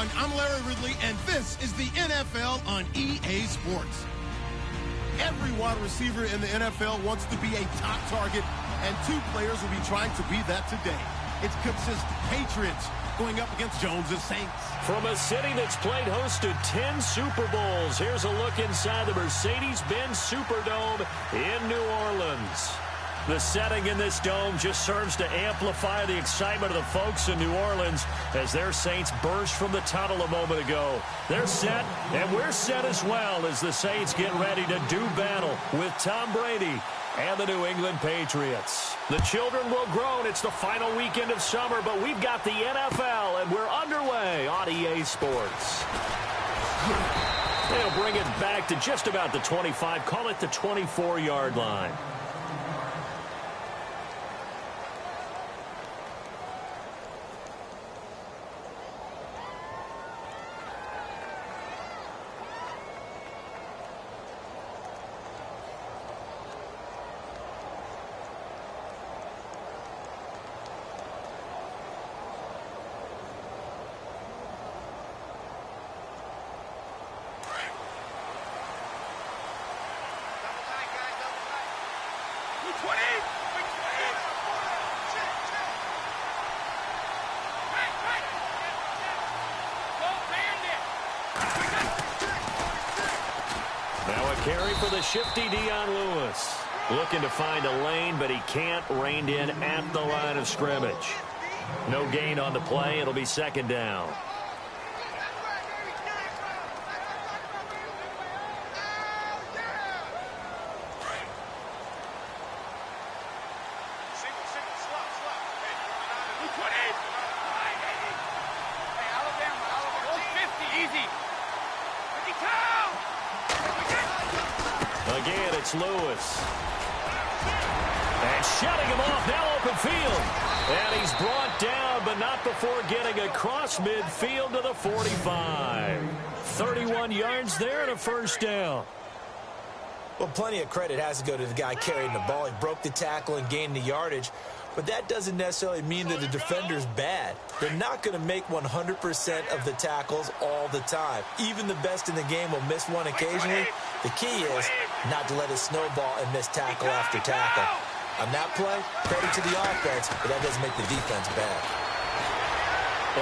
everyone. I'm Larry Ridley, and this is the NFL on EA Sports. Every wide receiver in the NFL wants to be a top target, and two players will be trying to be that today. It's Cook's Patriots going up against Jones's Saints. From a city that's played host to 10 Super Bowls, here's a look inside the Mercedes-Benz Superdome in New Orleans. The setting in this dome just serves to amplify the excitement of the folks in New Orleans as their Saints burst from the tunnel a moment ago. They're set, and we're set as well as the Saints get ready to do battle with Tom Brady and the New England Patriots. The children will groan. It's the final weekend of summer, but we've got the NFL, and we're underway on EA Sports. They'll bring it back to just about the 25, call it the 24-yard line. Carry for the shifty Dion Lewis. Looking to find a lane, but he can't. Reined in at the line of scrimmage. No gain on the play. It'll be second down. Again, it's Lewis. And shutting him off, now open field. And he's brought down, but not before getting across midfield to the 45. 31 yards there and a first down. Well, plenty of credit has to go to the guy carrying the ball. He broke the tackle and gained the yardage. But that doesn't necessarily mean that the defender's bad. They're not going to make 100% of the tackles all the time. Even the best in the game will miss one occasionally. The key is not to let it snowball and miss tackle after tackle. On that play, credit to the offense, but that doesn't make the defense bad.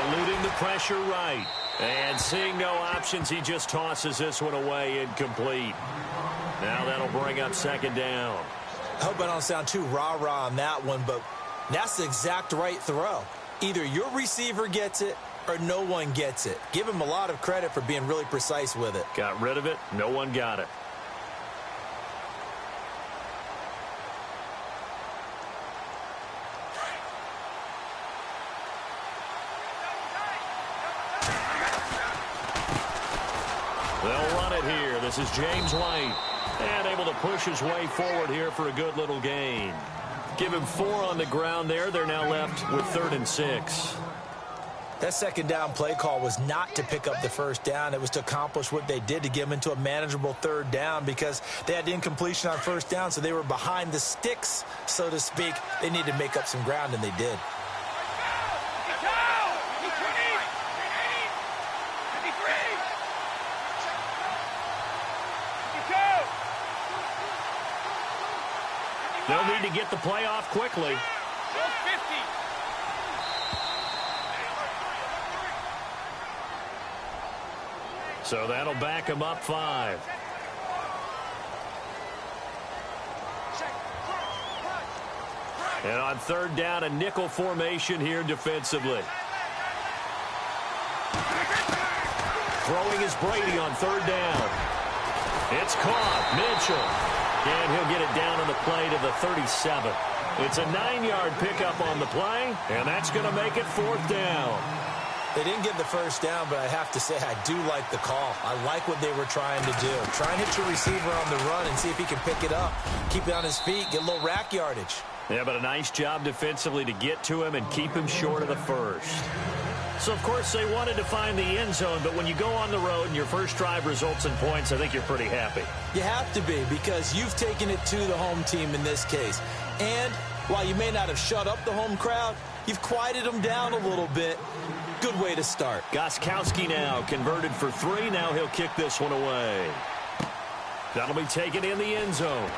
Eluding the pressure right. And seeing no options, he just tosses this one away incomplete. Now that'll bring up second down. I hope I don't sound too rah-rah on that one, but that's the exact right throw. Either your receiver gets it or no one gets it. Give him a lot of credit for being really precise with it. Got rid of it. No one got it. They'll run it here. This is James White. And able to push his way forward here for a good little gain. Give him 4 on the ground there. They're now left with 3rd and 6. That second down play call was not to pick up the first down. It was to accomplish what they did, to get them into a manageable 3rd down, because they had incompletion on first down, so they were behind the sticks, so to speak. They needed to make up some ground, and they did. They'll need to get the play off quickly. So that'll back him up 5. And on 3rd down, a nickel formation here defensively. Throwing is Brady on 3rd down. It's caught. Mitchell. And he'll get it down on the play to the 37. It's a 9-yard pickup on the play, and that's going to make it 4th down. They didn't get the first down, but I have to say I do like the call. I like what they were trying to do. Try and hit your receiver on the run and see if he can pick it up. Keep it on his feet, get a little rack yardage. Yeah, but a nice job defensively to get to him and keep him short of the first. So, of course, they wanted to find the end zone, but when you go on the road and your first drive results in points, I think you're pretty happy. You have to be, because you've taken it to the home team in this case. And while you may not have shut up the home crowd, You've quieted them down a little bit. Good way to start. Gostkowski now converted for 3. Now he'll kick this one away. That'll be taken in the end zone.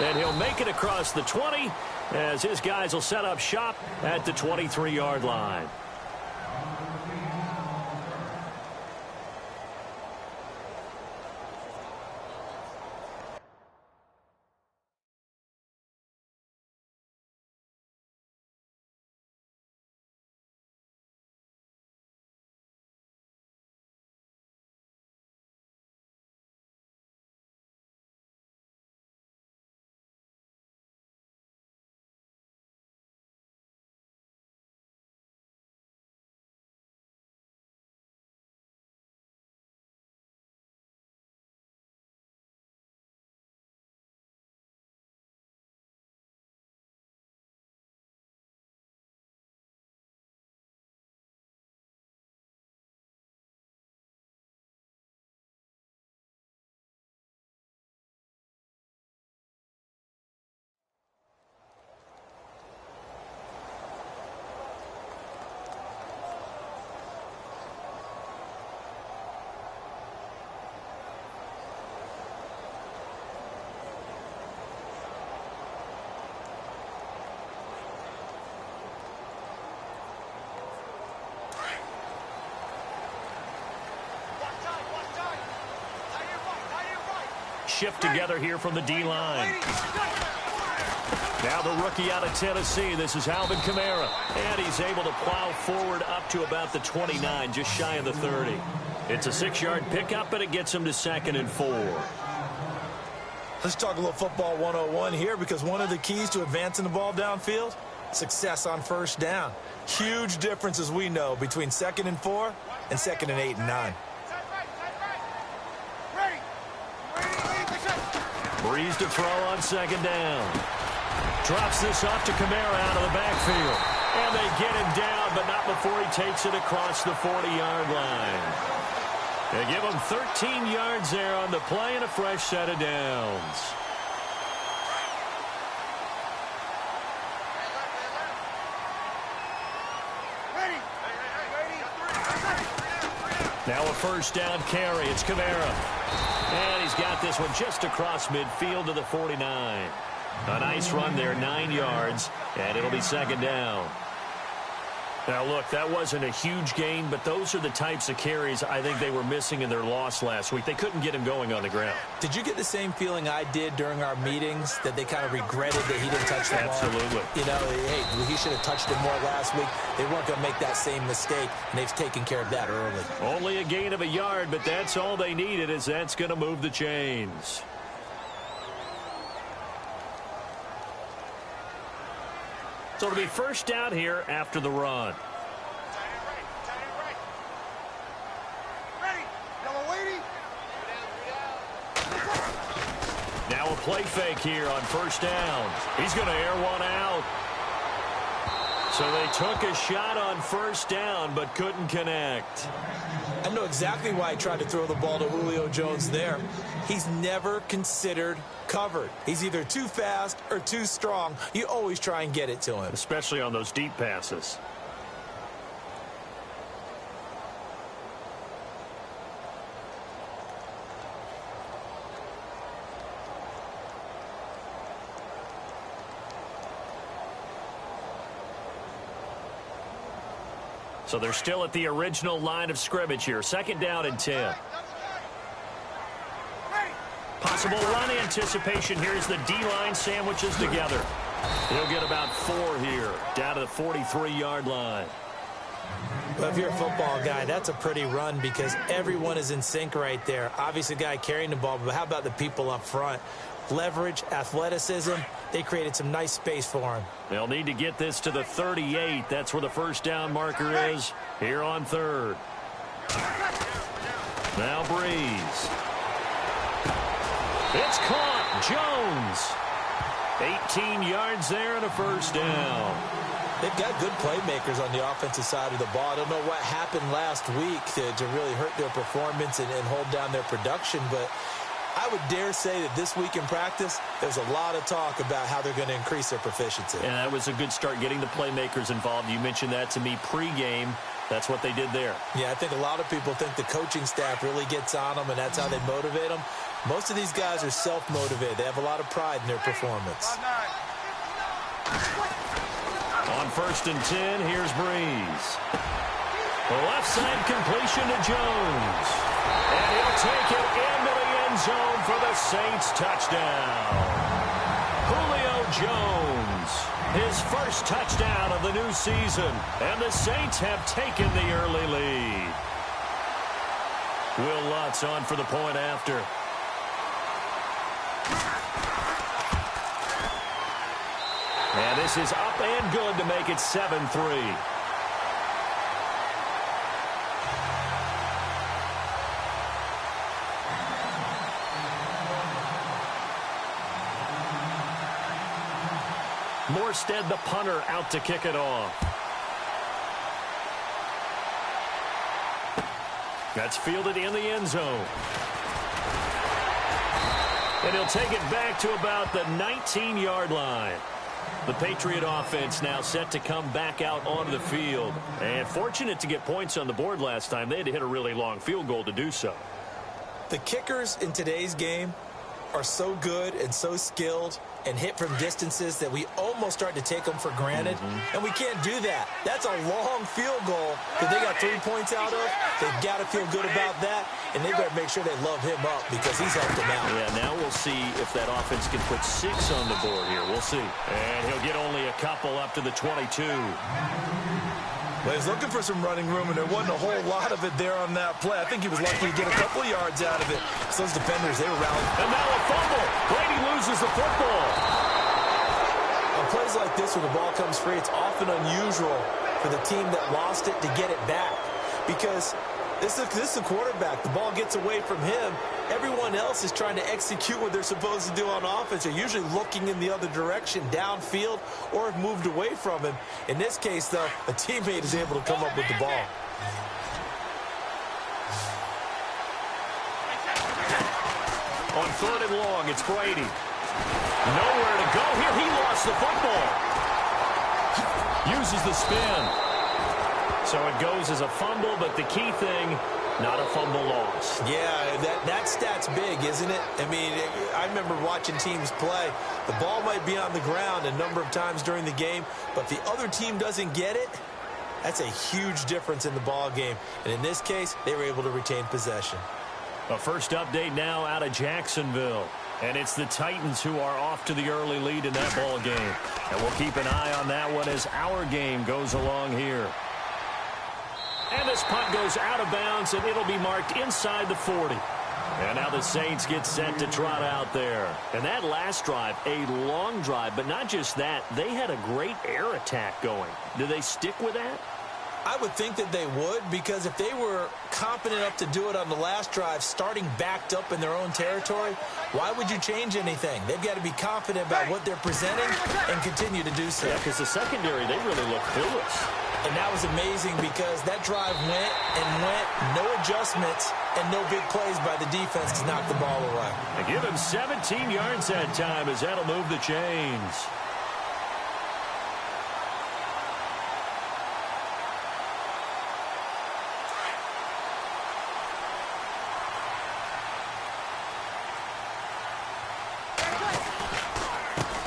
And he'll make it across the 20 as his guys will set up shop at the 23-yard line. Shift together here from the D-line. Now the rookie out of Tennessee. This is Alvin Kamara. And he's able to plow forward up to about the 29, just shy of the 30. It's a 6-yard pickup, but it gets him to 2nd and 4. Let's talk a little football 101 here, because one of the keys to advancing the ball downfield, success on first down. Huge difference, as we know, between 2nd and 4 and 2nd and 8 and 9. Breeze to throw on 2nd down. Drops this off to Kamara out of the backfield. And they get him down, but not before he takes it across the 40-yard line. They give him 13 yards there on the play and a fresh set of downs. Now a first down carry. It's Kamara. And he's got this one just across midfield to the 49. A nice run there, 9 yards, and it'll be 2nd down. Now, look, that wasn't a huge gain, but those are the types of carries I think they were missing in their loss last week. They couldn't get him going on the ground. Did you get the same feeling I did during our meetings, that they kind of regretted that he didn't touch the ball? Absolutely. You know, hey, he should have touched it more last week. They weren't going to make that same mistake, and they've taken care of that early. Only a gain of a yard, but that's all they needed, as that's going to move the chains. So it'll be first down here after the run. Now a play fake here on first down. He's going to air one out. So they took a shot on first down, but couldn't connect. I know exactly why he tried to throw the ball to Julio Jones there. He's never considered covered. He's either too fast or too strong. You always try and get it to him. Especially on those deep passes. So they're still at the original line of scrimmage here. 2nd down and 10. Possible run anticipation here as the D-line sandwiches together. He'll get about 4 here, down to the 43-yard line. Well, if you're a football guy, that's a pretty run because everyone is in sync right there. Obviously, the guy carrying the ball, but how about the people up front? Leverage, athleticism, they created some nice space for him. They'll need to get this to the 38. That's where the first down marker is here on 3rd. Now Breeze. It's caught. Jones. 18 yards there and a first down. They've got good playmakers on the offensive side of the ball. I don't know what happened last week to really hurt their performance and hold down their production, but I would dare say that this week in practice, there's a lot of talk about how they're going to increase their proficiency. And that was a good start getting the playmakers involved. You mentioned that to me pregame. That's what they did there. Yeah, I think a lot of people think the coaching staff really gets on them, and that's how they motivate them. Most of these guys are self-motivated. They have a lot of pride in their performance. On 1st and 10, here's Breeze. The left side completion to Jones. And he'll take it into the end zone for the Saints touchdown. Julio Jones, his first touchdown of the new season. And the Saints have taken the early lead. Will Lutz on for the point after. And this is up and good to make it 7-3. Morstead, the punter, out to kick it off. That's fielded in the end zone. And he'll take it back to about the 19-yard line. The Patriot offense now set to come back out onto the field. And fortunate to get points on the board last time. They had to hit a really long field goal to do so. The kickers in today's game are so good and so skilled and hit from distances that we almost start to take them for granted. And we can't do that. That's a long field goal that they got 3 points out of. They've got to feel good about that, and they better make sure they love him up because he's helped them out. Yeah, now we'll see if that offense can put 6 on the board here. We'll see. And he'll get only a couple up to the 22. Well, he was looking for some running room, and there wasn't a whole lot of it there on that play. I think he was lucky to get a couple of yards out of it. So those defenders, they were rallying. And now a fumble. Brady loses the football. On plays like this where the ball comes free, it's often unusual for the team that lost it to get it back. Because this is a quarterback. The ball gets away from him. Everyone else is trying to execute what they're supposed to do on offense. They're usually looking in the other direction, downfield, or have moved away from him. In this case, though, a teammate is able to come up with the ball. On 3rd and long, it's Brady. Nowhere to go here. He lost the football. Uses the spin. So it goes as a fumble, but the key thing, not a fumble loss. Yeah, that stat's big, isn't it? I mean, I remember watching teams play. The ball might be on the ground a number of times during the game, but the other team doesn't get it. That's a huge difference in the ball game. And in this case, they were able to retain possession. A first update now out of Jacksonville. And it's the Titans who are off to the early lead in that ball game. And we'll keep an eye on that one as our game goes along here. And this punt goes out of bounds, and it'll be marked inside the 40. And now the Saints get set to trot out there. And that last drive, a long drive, but not just that. They had a great air attack going. Do they stick with that? I would think that they would, because if they were confident enough to do it on the last drive, starting backed up in their own territory, why would you change anything? They've got to be confident about what they're presenting and continue to do so. Yeah, because the secondary, they really look clueless. And that was amazing because that drive went and went, no adjustments, and no big plays by the defense to knock the ball away. They give him 17 yards that time as that'll move the chains.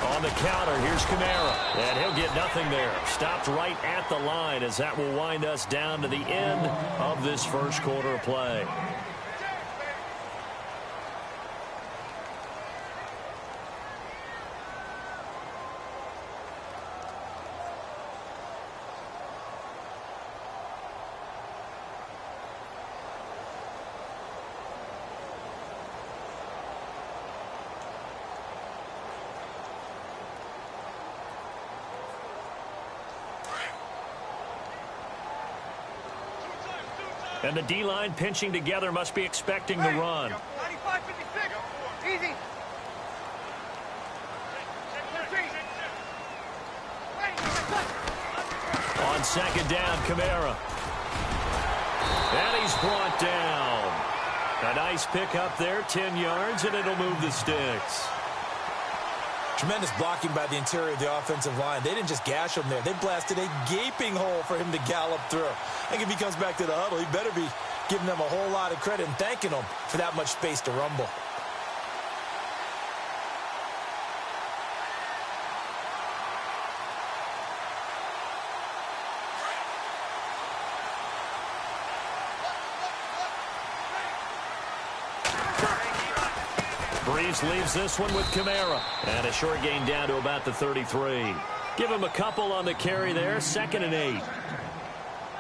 On the counter, here's Kamara. And he'll get nothing there. Stopped right at the line as that will wind us down to the end of this first quarter of play. And the D-line pinching together must be expecting the run. 95-56. Easy. On second down, Kamara. And he's brought down. A nice pick up there, 10 yards, and it'll move the sticks. Tremendous blocking by the interior of the offensive line. They didn't just gash him there. They blasted a gaping hole for him to gallop through. I think if he comes back to the huddle, he better be giving them a whole lot of credit and thanking them for that much space to rumble. Breeze leaves this one with Kamara. And a short gain down to about the 33. Give him a couple on the carry there. 2nd and 8.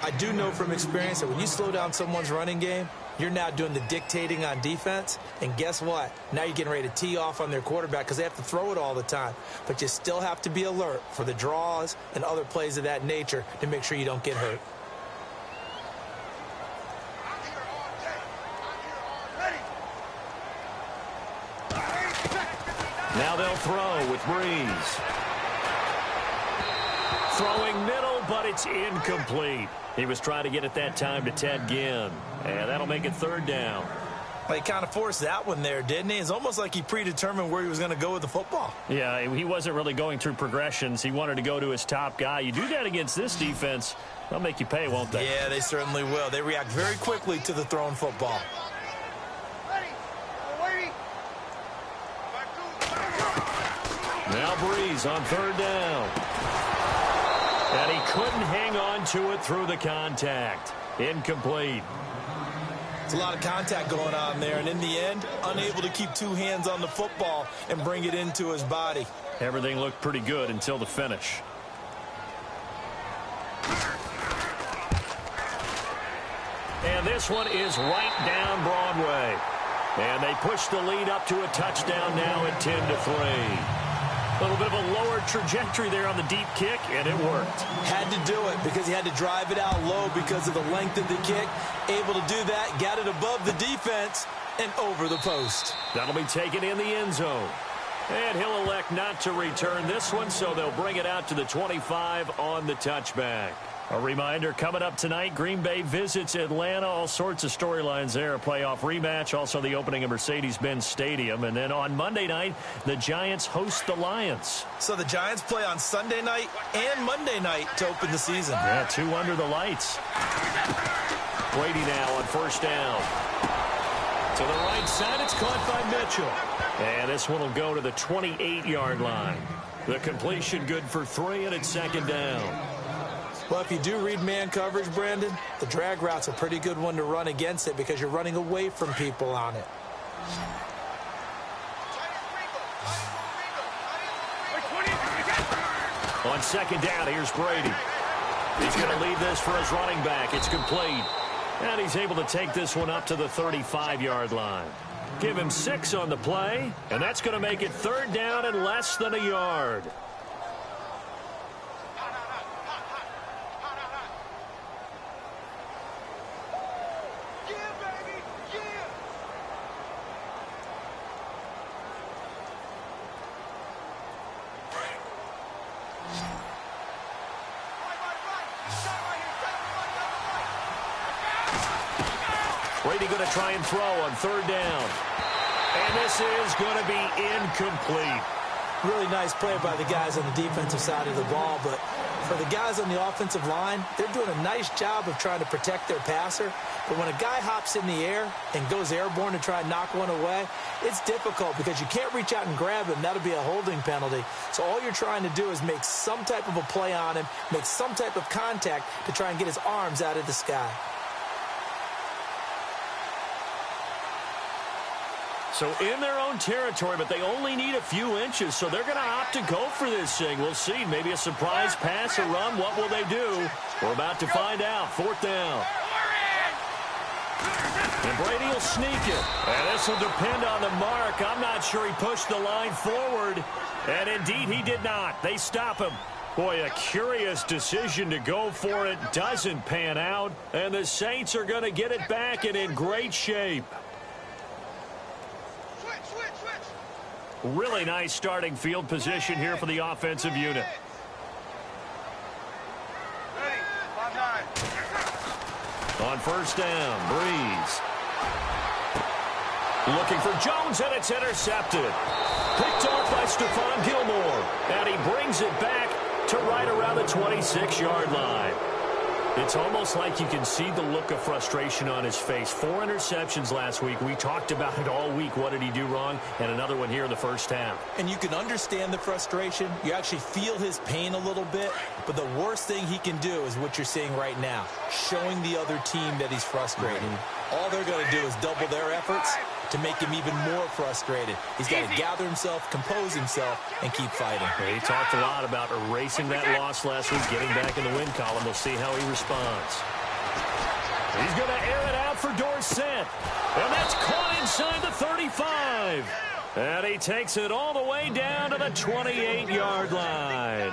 I do know from experience that when you slow down someone's running game, you're now doing the dictating on defense. And guess what? Now you're getting ready to tee off on their quarterback because they have to throw it all the time. But you still have to be alert for the draws and other plays of that nature to make sure you don't get hurt. Now they'll throw with Breeze. Throwing middle, but it's incomplete. He was trying to get it that time to Ted Ginn. And that'll make it 3rd down. Well, he kind of forced that one there, didn't he? It's almost like he predetermined where he was going to go with the football. Yeah, he wasn't really going through progressions. He wanted to go to his top guy. You do that against this defense, they'll make you pay, won't they? Yeah, they certainly will. They react very quickly to the thrown football. Now Breeze on 3rd down. And he couldn't hang on to it through the contact. Incomplete. It's a lot of contact going on there, and in the end, unable to keep 2 hands on the football and bring it into his body. Everything looked pretty good until the finish. And this one is right down Broadway. And they push the lead up to a touchdown now at 10-3. A little bit of a lower trajectory there on the deep kick, and it worked. Had to do it because he had to drive it out low because of the length of the kick. Able to do that, got it above the defense, and over the post. That'll be taken in the end zone. And he'll elect not to return this one, so they'll bring it out to the 25 on the touchback. A reminder, coming up tonight, Green Bay visits Atlanta. All sorts of storylines there. A playoff rematch, also the opening of Mercedes-Benz Stadium. And then on Monday night, the Giants host the Lions. So the Giants play on Sunday night and Monday night to open the season. Yeah, 2 under the lights. Brady now on 1st down. To the right side, it's caught by Mitchell. And this one will go to the 28-yard line. The completion good for 3, and it's 2nd down. Well, if you do read man coverage, Brandon, the drag route's a pretty good one to run against it because you're running away from people on it. On 2nd down, here's Brady. He's going to lead this for his running back. It's complete. And he's able to take this one up to the 35-yard line. Give him 6 on the play, and that's going to make it 3rd down and less than a yard. Brady going to try and throw on 3rd down. And this is going to be incomplete. Really nice play by the guys on the defensive side of the ball, but for the guys on the offensive line, they're doing a nice job of trying to protect their passer. But when a guy hops in the air and goes airborne to try and knock one away, it's difficult because you can't reach out and grab him. That'll be a holding penalty. So all you're trying to do is make some type of a play on him, make some type of contact to try and get his arms out of the sky. So in their own territory, but they only need a few inches, so they're going to opt to go for this thing. We'll see. Maybe a surprise pass or run. What will they do? We're about to find out. 4th down. And Brady will sneak it. And this will depend on the mark. I'm not sure he pushed the line forward. And indeed, he did not. They stop him. Boy, a curious decision to go for it. Doesn't pan out. And the Saints are going to get it back and in great shape. Really nice starting field position here for the offensive unit. On 1st down, Breeze. Looking for Jones, and it's intercepted. Picked off by Stephon Gilmore. And he brings it back to right around the 26-yard line. It's almost like you can see the look of frustration on his face. 4 interceptions last week. We talked about it all week. What did he do wrong? And another one here in the first half. And you can understand the frustration. You actually feel his pain a little bit. But the worst thing he can do is what you're seeing right now, showing the other team that he's frustrated. All they're going to do is double their efforts to make him even more frustrated. He's got to gather himself, compose himself, and keep fighting. He talked a lot about erasing that loss last week, getting back in the win column. We'll see how he responds. He's going to air it out for Dorsett. And that's caught inside the 35. And he takes it all the way down to the 28-yard line.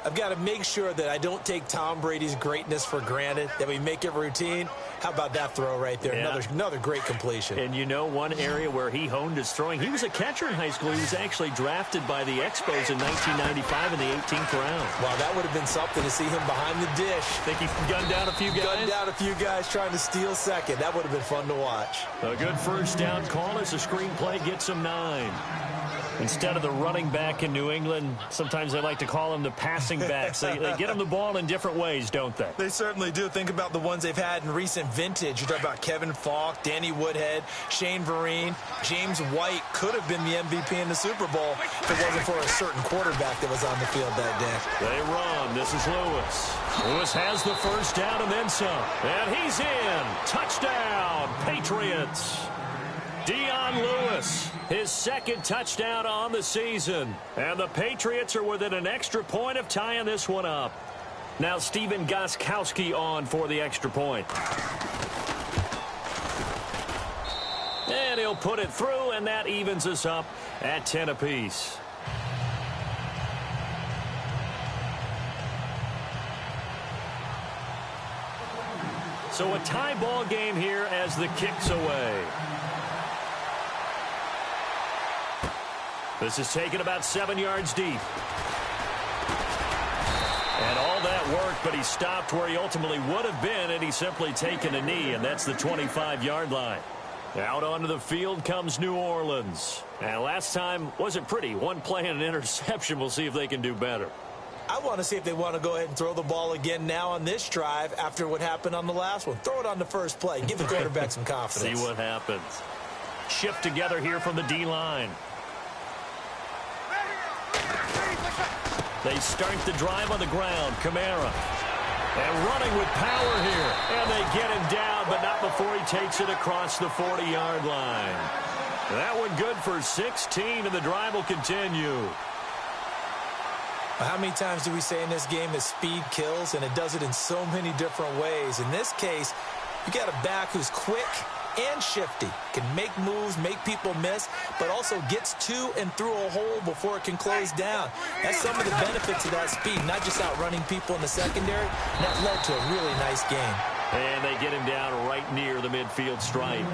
I've got to make sure that I don't take Tom Brady's greatness for granted, that we make it routine. How about that throw right there? Yeah. Another great completion. And you know one area where he honed his throwing, he was a catcher in high school. He was actually drafted by the Expos in 1995 in the 18th round. Wow, that would have been something to see him behind the dish. Think he gunned down a few guys? Gunned down a few guys trying to steal second. That would have been fun to watch. A good first down call as the screenplay gets him 9. Instead of the running back in New England, sometimes they like to call them the passing backs. They get them the ball in different ways, don't they? They certainly do. Think about the ones they've had in recent vintage. You talk about Kevin Falk, Danny Woodhead, Shane Vereen. James White could have been the MVP in the Super Bowl if it wasn't for a certain quarterback that was on the field that day. They run. This is Lewis. Lewis has the first down and then some. And he's in. Touchdown, Patriots. Dion Lewis, his second touchdown on the season. And the Patriots are within an extra point of tying this one up. Now Stephen Gostkowski on for the extra point. And he'll put it through, and that evens us up at 10 apiece. So a tie ball game here as the kick's away. This is taken about 7 yards deep. And all that worked, but he stopped where he ultimately would have been, and he's simply taken a knee, and that's the 25-yard line. Out onto the field comes New Orleans. And last time wasn't pretty. One play and an interception. We'll see if they can do better. I want to see if they want to go ahead and throw the ball again now on this drive after what happened on the last one. Throw it on the first play. Give the quarterback some confidence. See what happens. Shift together here from the D-line. They start the drive on the ground. Kamara. And running with power here. And they get him down, but not before he takes it across the 40-yard line. That one good for 16, and the drive will continue. How many times do we say in this game that speed kills, and it does it in so many different ways? In this case, you got a back who's quick and shifty, can make moves, make people miss, but also gets to and through a hole before it can close down. That's some of the benefits of that speed, not just outrunning people in the secondary. And that led to a really nice game. And they get him down right near the midfield stripe.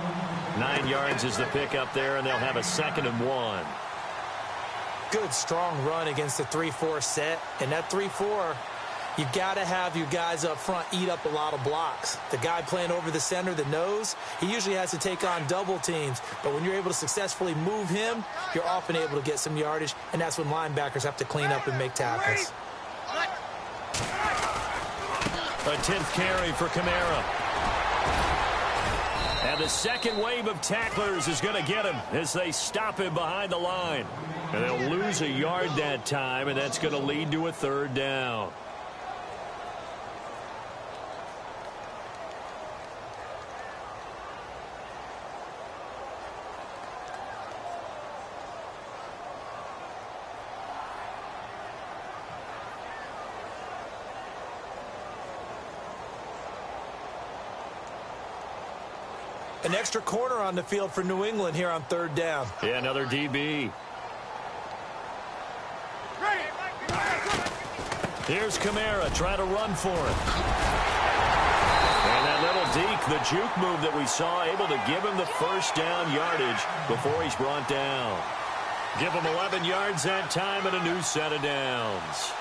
9 yards is the pickup there, and they'll have a 2nd and 1. Good, strong run against the 3-4 set. And that 3-4, you've got to have your guys up front eat up a lot of blocks. The guy playing over the center, the nose, he usually has to take on double teams. But when you're able to successfully move him, you're often able to get some yardage, and that's when linebackers have to clean up and make tackles. A 10th carry for Kamara. And the second wave of tacklers is going to get him as they stop him behind the line. And they'll lose a yard that time, and that's going to lead to a 3rd down. An extra corner on the field for New England here on 3rd down. Yeah, another DB. Here's Kamara trying to run for it. And that little deke, the juke move that we saw, able to give him the first down yardage before he's brought down. Give him 11 yards that time and a new set of downs.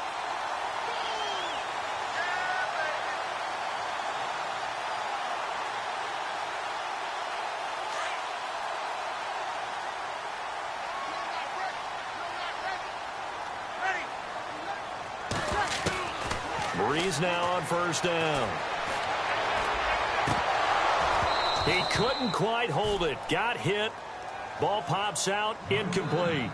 Breeze now on first down. He couldn't quite hold it. Got hit. Ball pops out. Incomplete.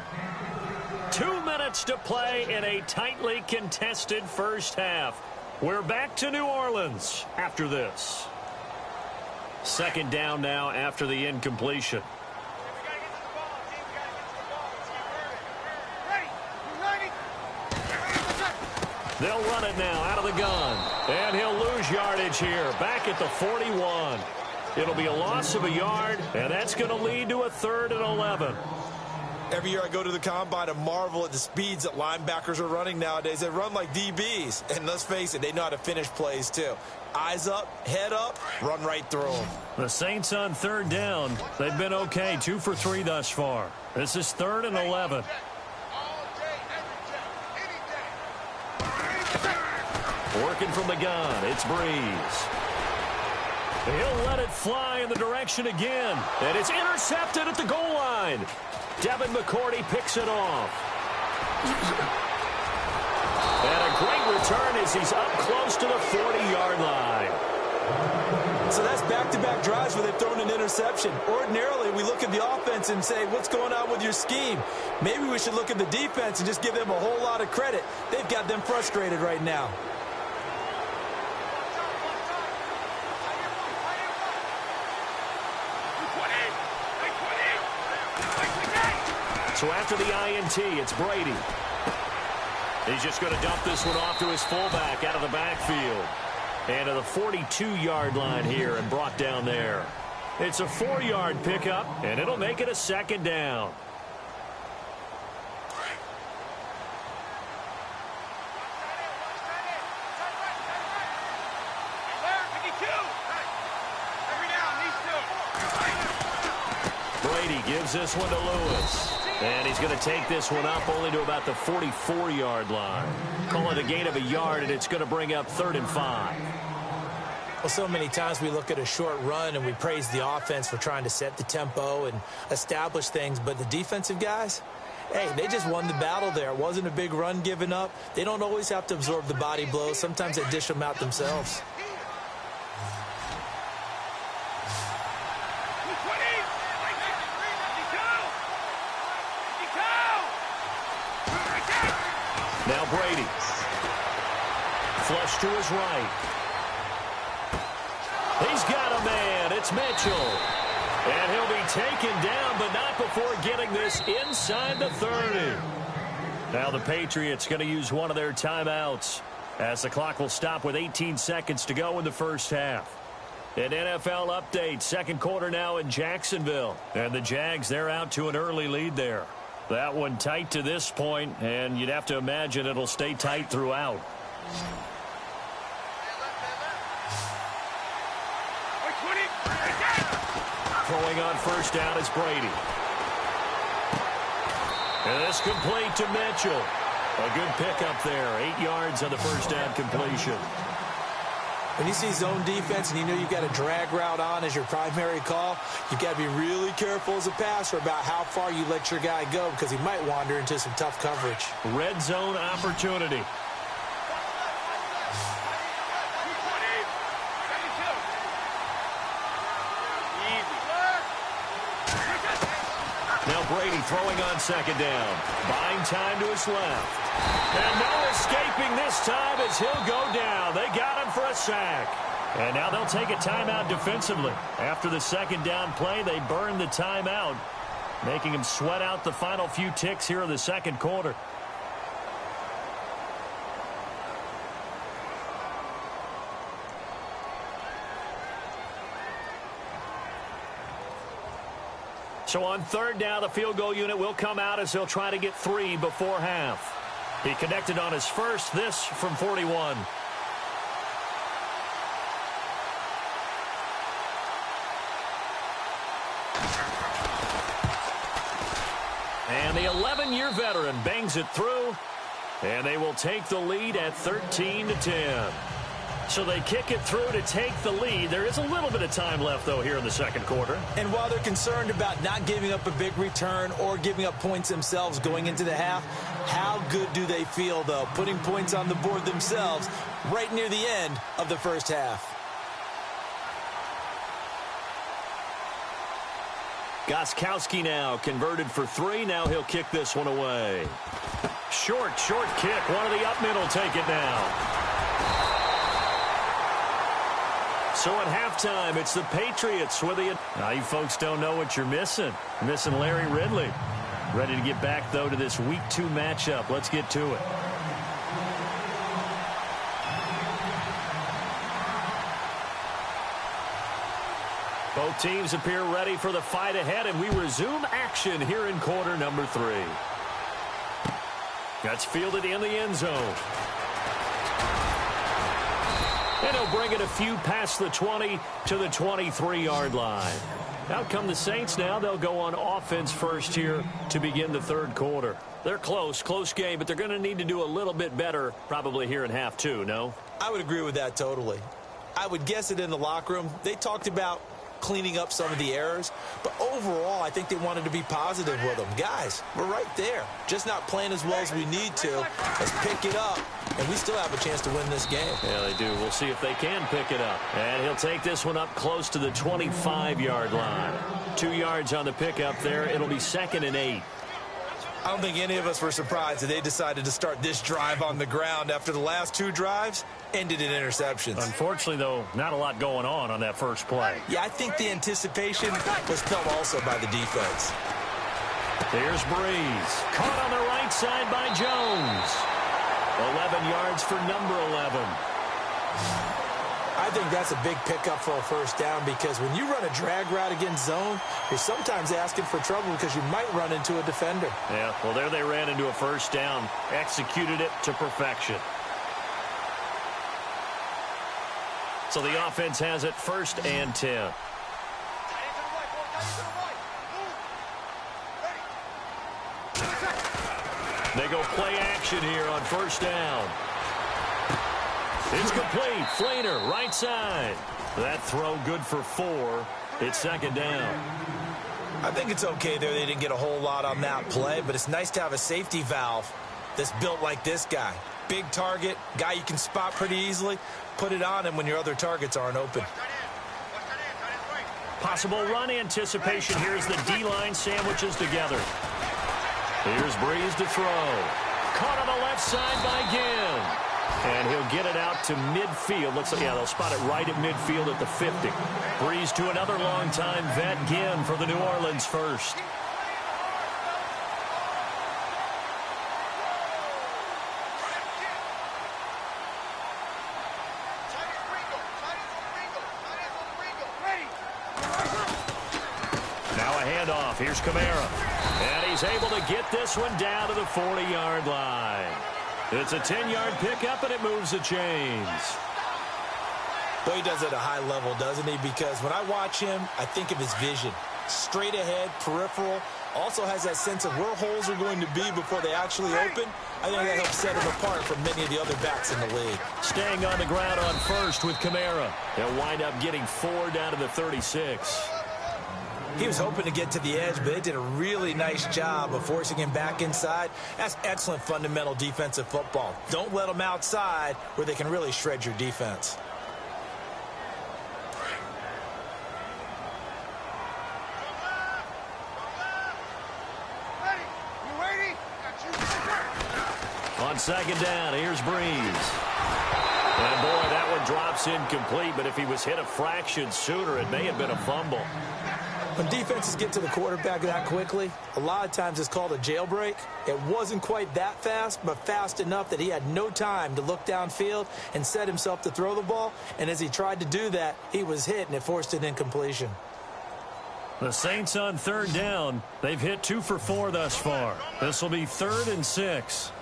2 minutes to play in a tightly contested first half. We're back to New Orleans after this. Second down now after the incompletion. They'll run it now out of the gun. And he'll lose yardage here. Back at the 41. It'll be a loss of a yard, and that's going to lead to a 3rd and 11. Every year I go to the combine and marvel at the speeds that linebackers are running nowadays. They run like DBs. And let's face it, they know how to finish plays too. Eyes up, head up, run right through them. The Saints on 3rd down. They've been okay, 2 for 3 thus far. This is 3rd and 11. Working from the gun, it's Breeze. He'll let it fly in the direction again. And it's intercepted at the goal line. Devin McCourty picks it off. And a great return as he's up close to the 40-yard line. So that's back-to-back drives where they've thrown an interception. Ordinarily, we look at the offense and say, what's going on with your scheme? Maybe we should look at the defense and just give them a whole lot of credit. They've got them frustrated right now. So after the INT, it's Brady. He's just going to dump this one off to his fullback out of the backfield. And to the 42-yard line here and brought down there. It's a 4-yard pickup, and it'll make it a 2nd down. Brady gives this one to Lewis. And he's going to take this one up only to about the 44-yard line. Call it a gain of a yard, and it's going to bring up 3rd and 5. Well, so many times we look at a short run and we praise the offense for trying to set the tempo and establish things. But the defensive guys, hey, they just won the battle there. It wasn't a big run given up. They don't always have to absorb the body blows. Sometimes they dish them out themselves. Now Brady. Flush to his right. He's got a man. It's Mitchell. And he'll be taken down, but not before getting this inside the 30. Now the Patriots going to use one of their timeouts as the clock will stop with 18 seconds to go in the first half. An NFL update. Second quarter now in Jacksonville. And the Jags, they're out to an early lead there. That one tight to this point, and you'd have to imagine it'll stay tight throughout. Throwing on first down is Brady. And this complete to Mitchell. A good pickup there. 8 yards on the first down completion. When you see zone defense and you know you've got a drag route on as your primary call, you've got to be really careful as a passer about how far you let your guy go because he might wander into some tough coverage. Red zone opportunity. Now Brady throwing on second down. Buying time to his left. And no escaping this time as he'll go down. They got him for a sack. And now they'll take a timeout defensively. After the second down play, they burn the timeout, making him sweat out the final few ticks here in the second quarter. So on third down, the field goal unit will come out as he'll try to get 3 before half. He connected on his first, this from 41. And the 11-year veteran bangs it through, and they will take the lead at 13-10. So they kick it through to take the lead. There is a little bit of time left, though, here in the second quarter. And while they're concerned about not giving up a big return or giving up points themselves going into the half, how good do they feel, though, putting points on the board themselves right near the end of the first half? Gostkowski now converted for 3. Now he'll kick this one away. Short kick. One of the up mid will take it now. So at halftime, it's the Patriots with the... Now, you folks don't know what you're missing. You're missing Larry Ridley. Ready to get back, though, to this Week 2 matchup. Let's get to it. Both teams appear ready for the fight ahead, and we resume action here in quarter number 3. That's fielded in the end zone. And he'll bring it a few past the 20 to the 23-yard line. Out come the Saints now. They'll go on offense first here to begin the third quarter. They're close game, but they're going to need to do a little bit better probably here in half 2, no? I would agree with that totally. I would guess it in the locker room. They talked about cleaning up some of the errors, but overall I think they wanted to be positive with them. Guys, we're right there, just not playing as well as we need to. Let's pick it up, and we still have a chance to win this game. Yeah, they do. We'll see if they can pick it up, and he'll take this one up close to the 25-yard line. 2 yards on the pickup there. It'll be 2nd and 8. I don't think any of us were surprised that they decided to start this drive on the ground after the last 2 drives ended in interceptions. Unfortunately, though, not a lot going on that first play. Yeah, I think the anticipation was felt also by the defense. Here's Breeze. Caught on the right side by Jones. 11 yards for number 11. I think that's a big pickup for a first down, because when you run a drag route against zone, you're sometimes asking for trouble because you might run into a defender. Yeah, well, there they ran into a first down, executed it to perfection. So the offense has it 1st and 10. They go play action here on 1st down. It's complete. Flainer, right side. That throw good for 4. It's 2nd down. I think it's okay there. They didn't get a whole lot on that play, but it's nice to have a safety valve that's built like this guy. Big target, guy you can spot pretty easily. Put it on him when your other targets aren't open. Possible run anticipation. Here's the D-line sandwiches together. Here's Breeze to throw. Caught on the left side by Ginn. And he'll get it out to midfield. Looks like, yeah, they'll spot it right at midfield at the 50. Breeze to another long-time vet, Ginn, for the New Orleans first. Now a handoff. Here's Kamara. And he's able to get this one down to the 40-yard line. It's a 10-yard pickup, and it moves the chains. Well, he does it at a high level, doesn't he? Because when I watch him, I think of his vision. Straight ahead, peripheral. Also has that sense of where holes are going to be before they actually open. I think that helps set him apart from many of the other backs in the league. Staying on the ground on 1st with Kamara. They'll wind up getting 4 down to the 36. He was hoping to get to the edge, but they did a really nice job of forcing him back inside. That's excellent fundamental defensive football. Don't let them outside where they can really shred your defense. On 2nd down, here's Breeze. And boy, that one drops incomplete, but if he was hit a fraction sooner, it may have been a fumble. When defenses get to the quarterback that quickly, a lot of times it's called a jailbreak. It wasn't quite that fast, but fast enough that he had no time to look downfield and set himself to throw the ball. And as he tried to do that, he was hit, and it forced an incompletion. The Saints on 3rd down. They've hit 2 for 4 thus far. This will be 3rd and 6.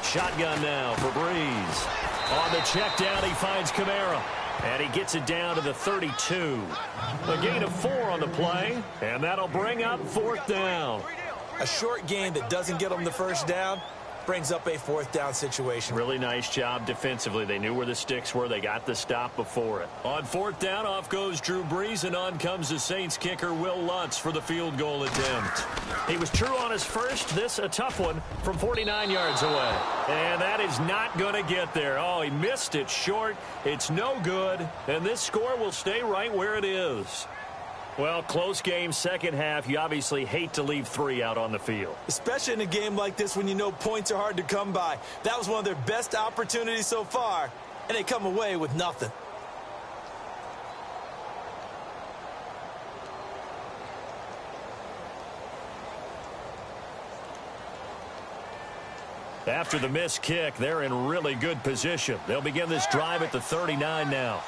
Shotgun now for Breeze. On the check down, he finds Kamara. And he gets it down to the 32. A gain of 4 on the play, and that'll bring up 4th down. A short gain that doesn't get him the first down, brings up a fourth down situation. Really nice job defensively. They knew where the sticks were. They got the stop before it. On fourth down, off goes Drew Brees, and on comes the Saints kicker, Will Lutz, for the field goal attempt. He was true on his first. This a tough one from 49 yards away. And that is not going to get there. Oh, he missed it short. It's no good. And this score will stay right where it is. Well, close game, second half. You obviously hate to leave 3 out on the field. Especially in a game like this when you know points are hard to come by. That was one of their best opportunities so far, and they come away with nothing. After the missed kick, they're in really good position. They'll begin this drive at the 39 now.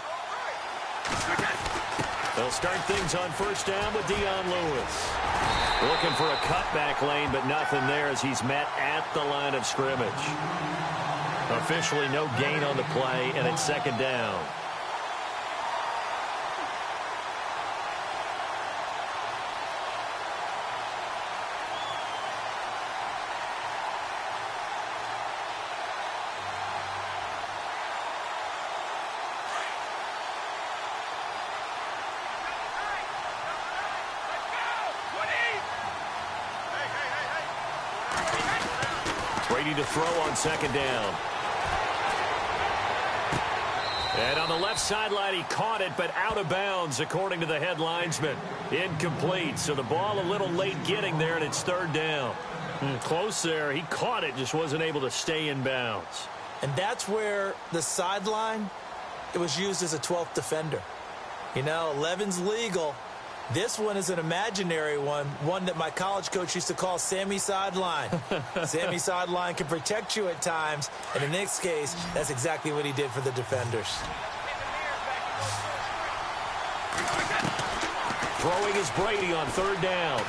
They'll start things on first down with Dion Lewis. Looking for a cutback lane, but nothing there as he's met at the line of scrimmage. Officially no gain on the play, and it's second down. Brady to throw on second down. And on the left sideline, he caught it, but out of bounds, according to the head linesman. Incomplete, so the ball a little late getting there, and it's third down. Close there. He caught it, just wasn't able to stay in bounds. And that's where the sideline, it was used as a 12th defender. You know, 11's legal. This one is an imaginary one that my college coach used to call Sammy Sideline. Sammy Sideline can protect you at times, and in this case, that's exactly what he did for the defenders. Throwing is Brady on third down.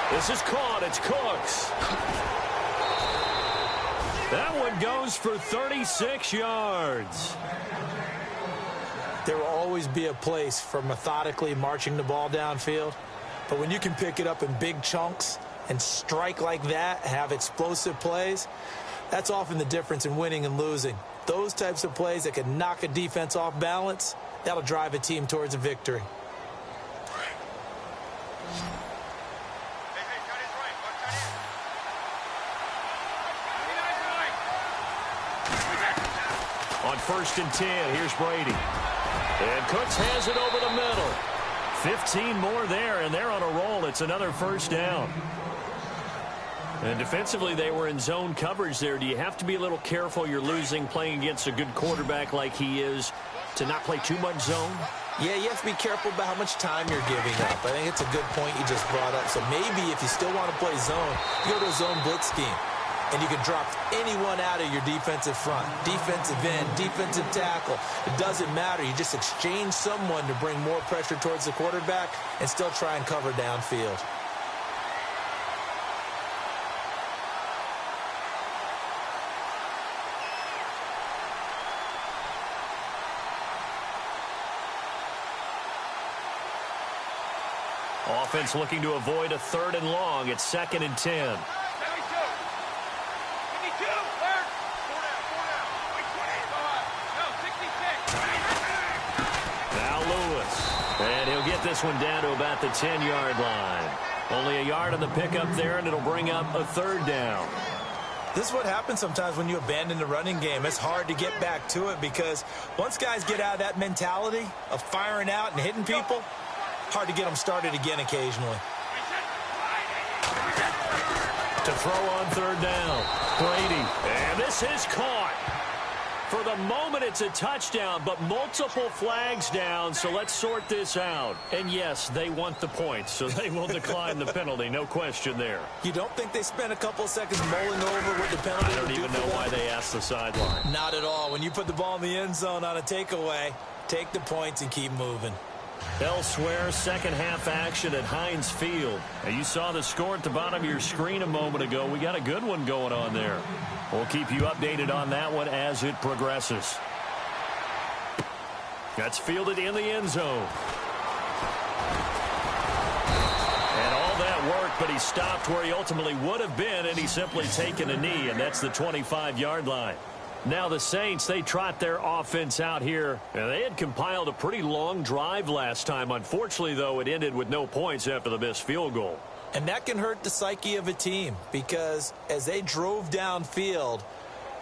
This is caught. It's Cooks. That one goes for 36 yards. There will always be a place for methodically marching the ball downfield. But when you can pick it up in big chunks and strike like that, have explosive plays, that's often the difference in winning and losing. Those types of plays that can knock a defense off balance, that'll drive a team towards a victory. On first and 10, here's Brady. And Cooks has it over the middle. 15 more there, and they're on a roll. It's another first down. And defensively, they were in zone coverage there. Do you have to be a little careful? You're losing, playing against a good quarterback like he is, to not play too much zone? Yeah, you have to be careful about how much time you're giving up. I think it's a good point you just brought up. So maybe if you still want to play zone, you go to a zone blitz scheme. And you can drop anyone out of your defensive front, defensive end, defensive tackle. It doesn't matter. You just exchange someone to bring more pressure towards the quarterback and still try and cover downfield. Offense looking to avoid a third and long. It's second and 10. And he'll get this one down to about the 10-yard line. Only a yard on the pickup there, and it'll bring up a third down. This is what happens sometimes when you abandon the running game. It's hard to get back to it because once guys get out of that mentality of firing out and hitting people, hard to get them started again occasionally. To throw on third down, Brady. And this is caught. For the moment, it's a touchdown, but multiple flags down, so let's sort this out. And yes, they want the points, so they will decline the penalty, no question there. You don't think they spent a couple of seconds mulling over what the penalty I don't even know why they asked the sideline. Not at all. When you put the ball in the end zone on a takeaway, take the points and keep moving. Elsewhere, second half action at Heinz Field. Now, you saw the score at the bottom of your screen a moment ago. We got a good one going on there. We'll keep you updated on that one as it progresses. That's fielded in the end zone. And all that work, but he he stopped where he ultimately would have been, and he's simply taken a knee, and that's the 25-yard line. Now the Saints, they trot their offense out here. And they had compiled a pretty long drive last time. Unfortunately, though, it ended with no points after the missed field goal. And that can hurt the psyche of a team because as they drove downfield,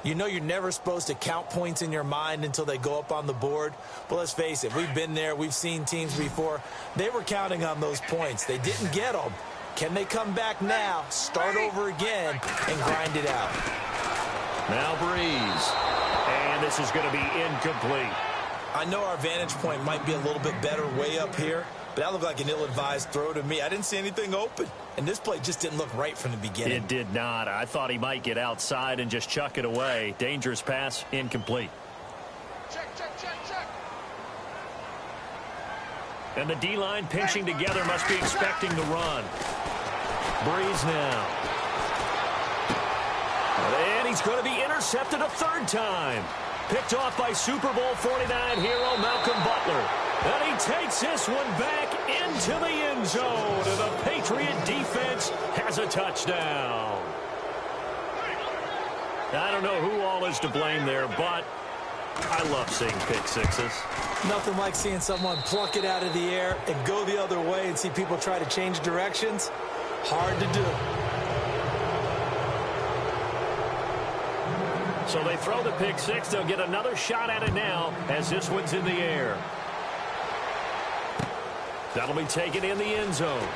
you know you're never supposed to count points in your mind until they go up on the board. But let's face it, we've been there. We've seen teams before. They were counting on those points. They didn't get them. Can they come back now, start over again, and grind it out? Now Breeze. And this is going to be incomplete. I know our vantage point might be a little bit better way up here, but that looked like an ill-advised throw to me. I didn't see anything open. And this play just didn't look right from the beginning. It did not. I thought he might get outside and just chuck it away. Dangerous pass, incomplete. Check. And the D-line pinching together must be expecting the run. Breeze now. And he's going to be intercepted a third time. Picked off by Super Bowl 49 hero Malcolm Butler. And he takes this one back into the end zone. And the Patriot defense has a touchdown. I don't know who all is to blame there, but I love seeing pick sixes. Nothing like seeing someone pluck it out of the air and go the other way and see people try to change directions. Hard to do. So they throw the pick six. They'll get another shot at it now as this one's in the air. That'll be taken in the end zone.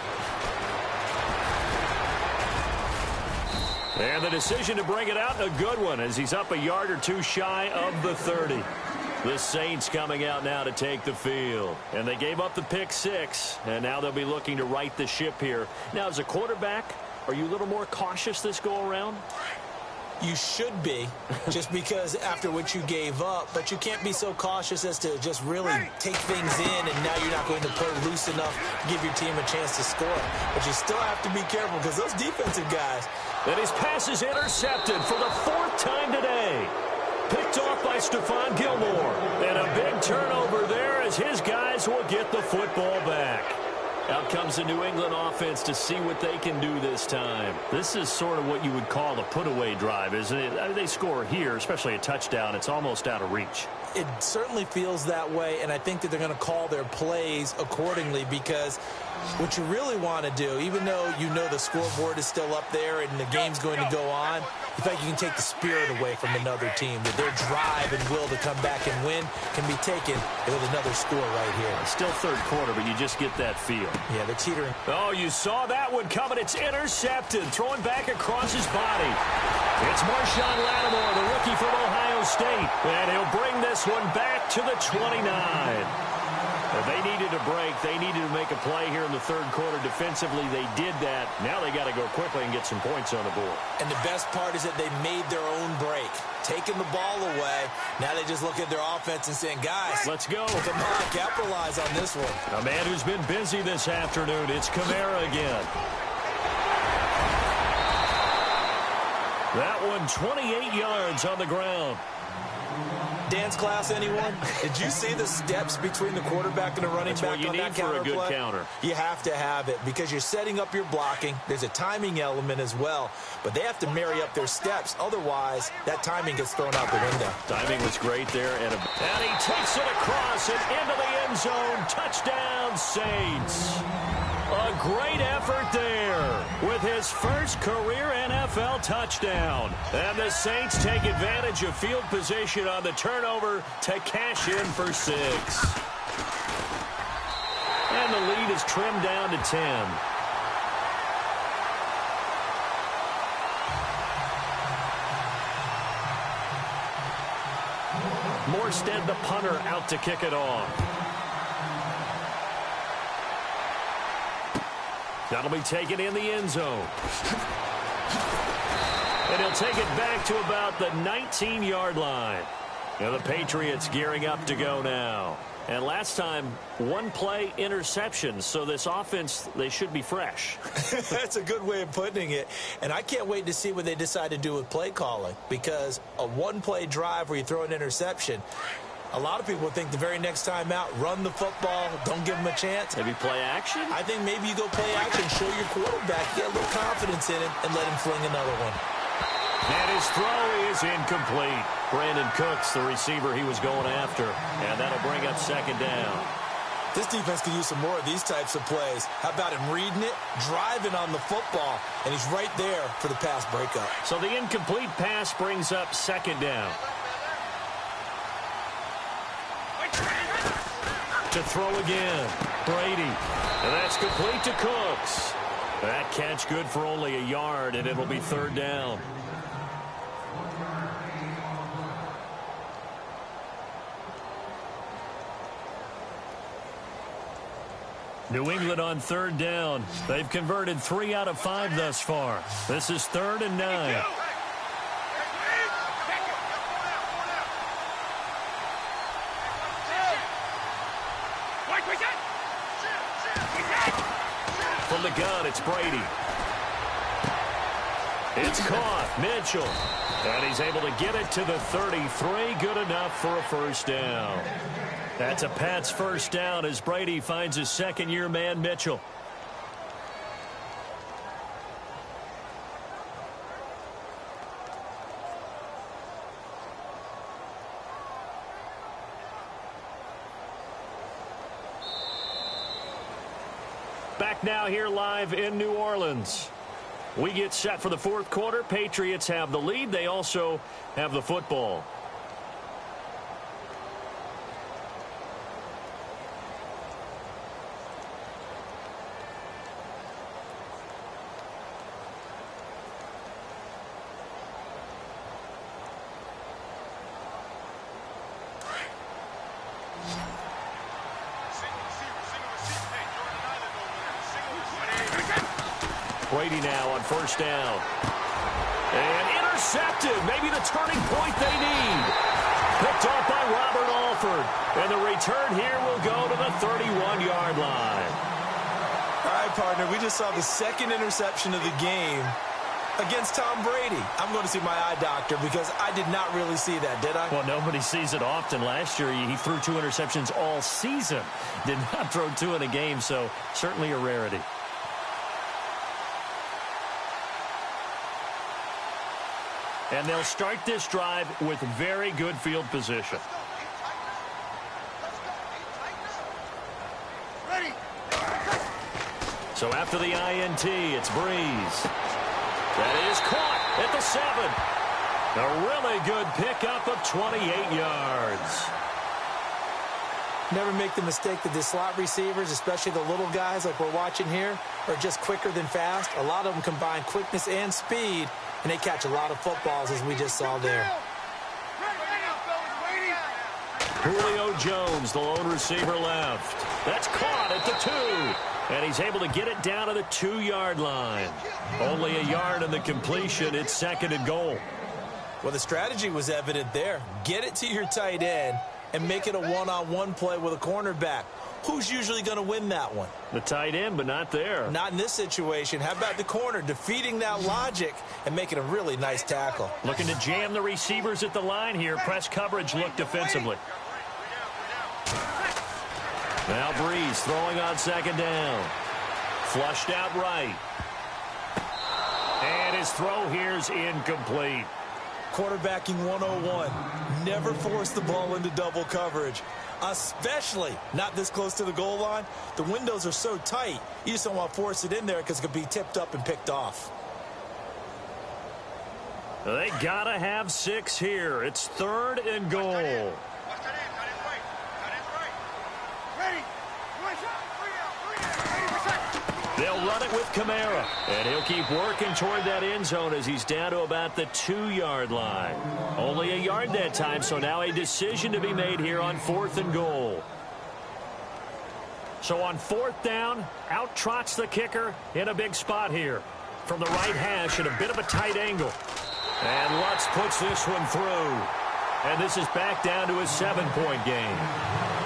And the decision to bring it out, a good one, as he's up a yard or two shy of the 30. The Saints coming out now to take the field. And they gave up the pick six, and now they'll be looking to right the ship here. Now, as a quarterback, are you a little more cautious this go-around? You should be, just because after what you gave up, but you can't be so cautious as to just really take things in, and now you're not going to play loose enough to give your team a chance to score. But you still have to be careful because those defensive guys. And his pass is intercepted for the fourth time today. Picked off by Stephon Gilmore. And a big turnover there as his guys will get the football back. Out comes the New England offense to see what they can do this time. This is sort of what you would call a put-away drive, isn't it? I mean, they score here, especially a touchdown. It's almost out of reach. It certainly feels that way, and I think that they're going to call their plays accordingly because what you really want to do, even though you know the scoreboard is still up there and the game's going to go on, in fact, you can take the spirit away from another team. That their drive and will to come back and win can be taken with another score right here. Still third quarter, but you just get that feel. Yeah, they're teetering. Oh, you saw that one coming. It's intercepted. Throwing back across his body. It's Marshawn Lattimore, the rookie from Ohio State. And he'll bring this one back to the 29. Well, they needed a break. They needed to make a play here in the third quarter. Defensively, they did that. Now they got to go quickly and get some points on the board. And the best part is that they made their own break. Taking the ball away. Now they just look at their offense and saying, guys, let's go. Come on, capitalize on this one. A man who's been busy this afternoon. It's Kamara again. That one 28 yards on the ground. Dance class, anyone? Did you see the steps between the quarterback and the running back on that counter play? That's what you need for a good counter. You have to have it because you're setting up your blocking. There's a timing element as well, but they have to marry up their steps. Otherwise, that timing gets thrown out the window. Timing was great there. And he takes it across and into the end zone. Touchdown, Saints. A great effort there with his first career NFL touchdown. And the Saints take advantage of field position on the turnover to cash in for 6. And the lead is trimmed down to 10. Morstead, the punter, out to kick it off. That'll be taken in the end zone. And he'll take it back to about the 19-yard line. Now the Patriots gearing up to go now. And last time, one play interception. So this offense, they should be fresh. That's a good way of putting it. And I can't wait to see what they decide to do with play calling. Because a one-play drive where you throw an interception, A lot of people think the very next time out, run the football, don't give him a chance. Maybe play action? I think maybe you go play action, show your quarterback, get a little confidence in him, and let him fling another one. And his throw is incomplete. Brandon Cooks, the receiver he was going after. And that'll bring up second down. This defense could use some more of these types of plays. How about him reading it, driving on the football, and he's right there for the pass breakup. So the incomplete pass brings up second down. To throw again, Brady. And that's complete to Cooks. That catch good for only a yard, and it'll be third down. New England on third down. They've converted 3 out of 5 thus far. This is 3rd and 9. From the gun, it's Brady. It's caught. Mitchell. And he's able to get it to the 33. Good enough for a first down. That's a Pats first down as Brady finds his second-year man, Mitchell. Back now here live in New Orleans. We get set for the fourth quarter. Patriots have the lead. They also have the football. Brady now on first down. And intercepted. Maybe the turning point they need. Picked off by Robert Alford. And the return here will go to the 31-yard line. All right, partner, we just saw the second interception of the game against Tom Brady. I'm going to see my eye doctor because I did not really see that, did I? Well, nobody sees it often. Last year, he threw 2 interceptions all season. Did not throw 2 in a game, so certainly a rarity. And they'll start this drive with very good field position. So after the INT, it's Breeze. That is caught at the 7. A really good pickup of 28 yards. Never make the mistake that the slot receivers, especially the little guys like we're watching here, are just quicker than fast. A lot of them combine quickness and speed, and they catch a lot of footballs, as we just saw there. Julio Jones, the lone receiver left. That's caught at the 2. And he's able to get it down to the 2-yard line. Only a yard in the completion. It's 2nd and goal. Well, the strategy was evident there. Get it to your tight end and make it a one-on-one play with a cornerback. Who's usually going to win that one? The tight end, but not there. Not in this situation. How about the corner defeating that logic and making a really nice tackle? Looking to jam the receivers at the line here. Press coverage look defensively. Now Breeze throwing on 2nd down. Flushed out right. And his throw here's incomplete. Quarterbacking 101. Never force the ball into double coverage, especially not this close to the goal line. The windows are so tight, you just don't want to force it in there because it could be tipped up and picked off. They gotta have 6 here. It's 3rd and goal. They'll run it with Kamara, and he'll keep working toward that end zone as he's down to about the 2-yard line. Only a yard that time, so now a decision to be made here on 4th and goal. So on 4th down, out trots the kicker in a big spot here. From the right hash at a bit of a tight angle. And Lutz puts this one through. And this is back down to a 7-point game.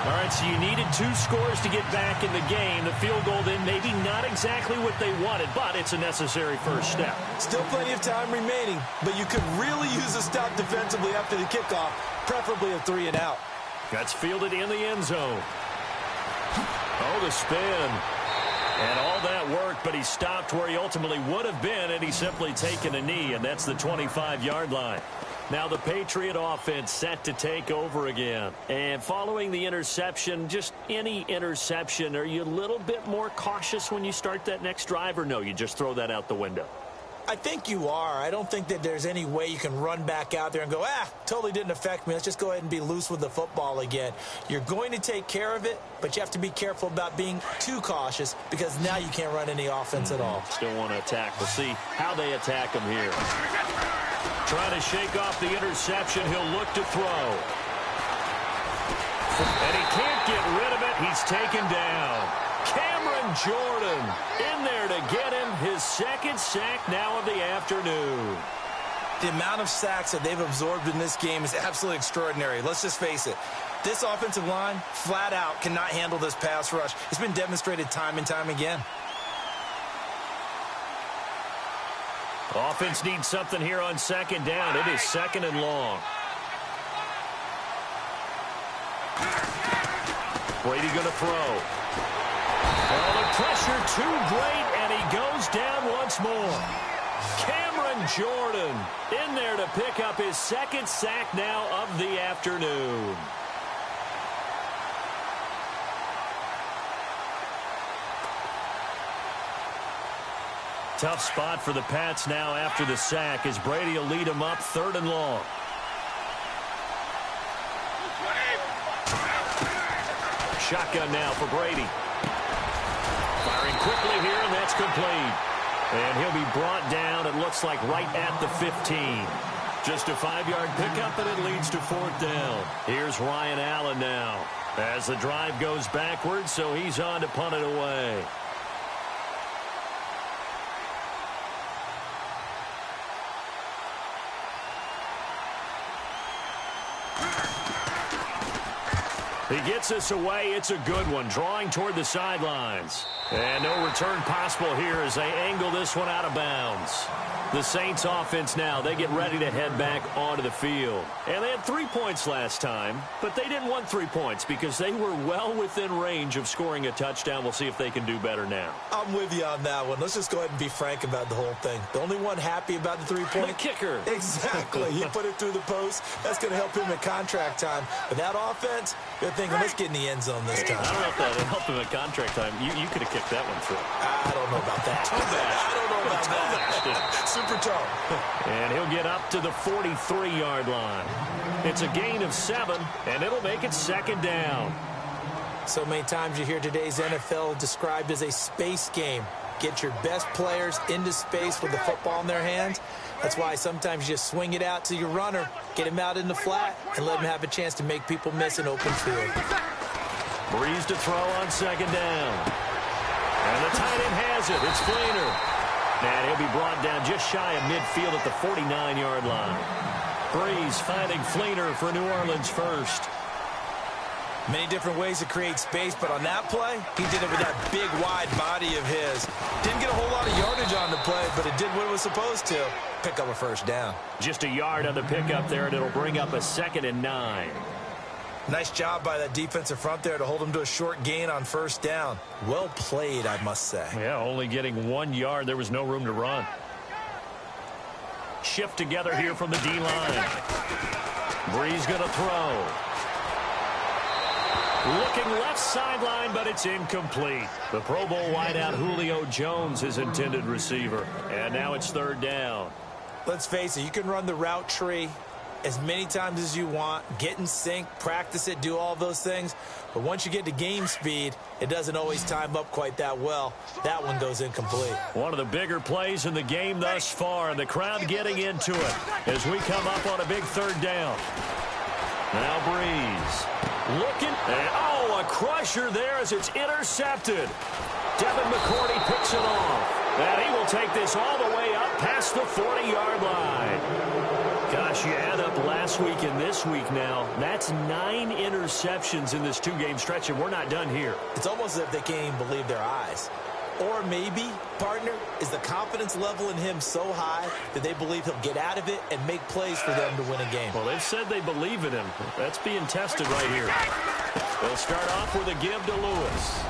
All right, so you needed 2 scores to get back in the game. The field goal then maybe not exactly what they wanted, but it's a necessary first step. Still plenty of time remaining, but you could really use a stop defensively after the kickoff, preferably a 3-and-out. That's fielded in the end zone. Oh, the spin. And all that worked, but he stopped where he ultimately would have been, and he's simply taken a knee, and that's the 25-yard line. Now the Patriot offense set to take over again. And following the interception, just any interception, are you a little bit more cautious when you start that next drive, or no, you just throw that out the window? I think you are. I don't think that there's any way you can run back out there and go, totally didn't affect me. Let's just go ahead and be loose with the football again. You're going to take care of it, but you have to be careful about being too cautious because now you can't run any offense at all. Still want to attack. We'll see how they attack him here. Trying to shake off the interception. He'll look to throw. And he can't get rid of it. He's taken down. Jordan in there to get him his second sack now of the afternoon. The amount of sacks that they've absorbed in this game is absolutely extraordinary. Let's just face it. This offensive line, flat out, cannot handle this pass rush. It's been demonstrated time and time again. Offense needs something here on second down. It is second and long. Brady going to throw. Oh, the pressure too great, and he goes down once more. Cameron Jordan in there to pick up his second sack now of the afternoon. Tough spot for the Pats now after the sack as Brady will lead them up third and long. Shotgun now for Brady. Firing quickly here, and that's complete. And he'll be brought down, it looks like, right at the 15. Just a 5-yard pickup, and it leads to fourth down. Here's Ryan Allen now as the drive goes backwards, so he's on to punt it away. He gets us away. It's a good one, drawing toward the sidelines. And no return possible here as they angle this one out of bounds. The Saints offense now, they get ready to head back onto the field. And they had 3 points last time, but they didn't want 3 points because they were well within range of scoring a touchdown. We'll see if they can do better now. I'm with you on that one. Let's just go ahead and be frank about the whole thing. The only one happy about the 3-point. The kicker. Exactly. He put it through the post. That's going to help him at contract time. But that offense, they're thinking, let's get in the end zone this time. I don't know if that would help him at contract time. You could have kicked that one through. I don't know about that. I don't know about that. Super toe. And he'll get up to the 43-yard line. It's a gain of 7, and it'll make it second down. So many times you hear today's NFL described as a space game. Get your best players into space with the football in their hands. That's why sometimes you just swing it out to your runner, get him out in the flat, and let him have a chance to make people miss an open field. Breeze to throw on second down. And the tight end has it. It's Fleener. And he'll be brought down just shy of midfield at the 49-yard line. Breeze finding Fleener for New Orleans first. Many different ways to create space, but on that play, he did it with that big, wide body of his. Didn't get a whole lot of yardage on the play, but it did what it was supposed to. Pick up a first down. Just a yard on the pickup there, and it'll bring up a 2nd and 9. Nice job by that defensive front there to hold him to a short gain on first down. Well played, I must say. Yeah, only getting 1 yard. There was no room to run. Shift together here from the D-line. Breeze going to throw. Looking left sideline, but it's incomplete. The Pro Bowl wideout Julio Jones, his intended receiver. And now it's third down. Let's face it, you can run the route tree as many times as you want, get in sync, practice it, do all those things. But once you get to game speed, it doesn't always time up quite that well. That one goes incomplete. One of the bigger plays in the game thus far, and the crowd getting into it as we come up on a big third down. Now Breeze looking, and a crusher there as it's intercepted. Devin McCourty picks it off, and he will take this all the way up past the 40-yard line. Gosh, you add up last week and this week now, that's 9 interceptions in this 2-game stretch, and we're not done here. It's almost as if they can't even believe their eyes. Or maybe, partner, is the confidence level in him so high that they believe he'll get out of it and make plays for them to win a game. Well, they've said they believe in him. That's being tested right here. They'll start off with a give to Lewis.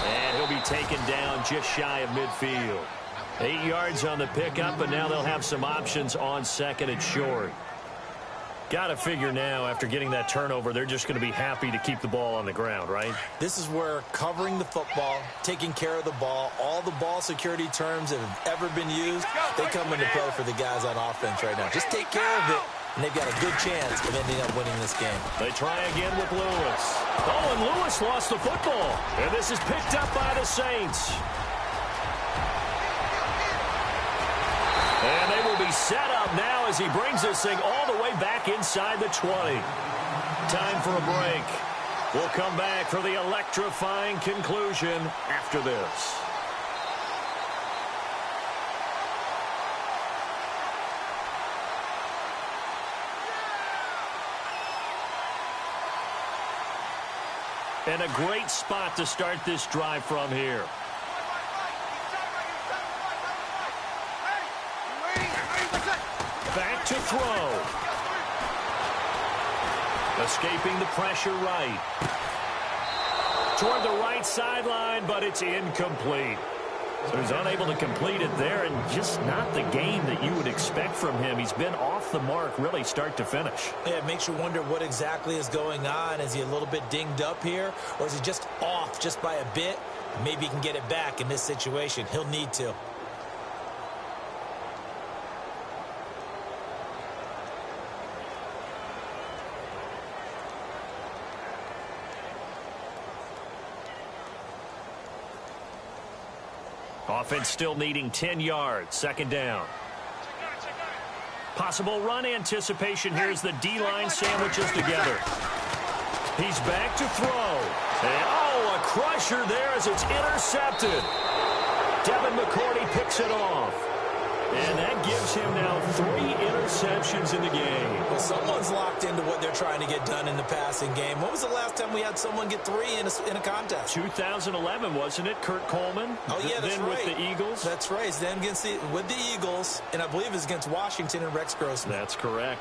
And he'll be taken down just shy of midfield. 8 yards on the pickup, and now they'll have some options on second and short. Got to figure now, after getting that turnover, they're just going to be happy to keep the ball on the ground, right? This is where covering the football, taking care of the ball, all the ball security terms that have ever been used, they come into play for the guys on offense right now. Just take care of it, and they've got a good chance of ending up winning this game. They try again with Lewis. Oh, and Lewis lost the football. And this is picked up by the Saints. And they will be set up now as he brings this thing all the way back inside the 20. Time for a break. We'll come back for the electrifying conclusion after this. And a great spot to start this drive from here. Back to throw. Escaping the pressure right. Toward the right sideline, but it's incomplete. So he's unable to complete it there, and just not the game that you would expect from him. He's been off the mark really start to finish. Yeah, it makes you wonder what exactly is going on. Is he a little bit dinged up here, or is he just off just by a bit? Maybe he can get it back in this situation. He'll need to. Offense still needing 10 yards. Second down. Possible run anticipation here as the D-line sandwiches together. He's back to throw. And, oh, a crusher there as it's intercepted. Devin McCourty picks it off. And that gives him now 3 interceptions in the game. Well, someone's locked into what they're trying to get done in the passing game. When was the last time we had someone get 3 in a contest? 2011, wasn't it? Kurt Coleman? Oh, yeah, that's then right. With the Eagles? That's right. It's then with the Eagles, and I believe it's against Washington and Rex Grossman. That's correct.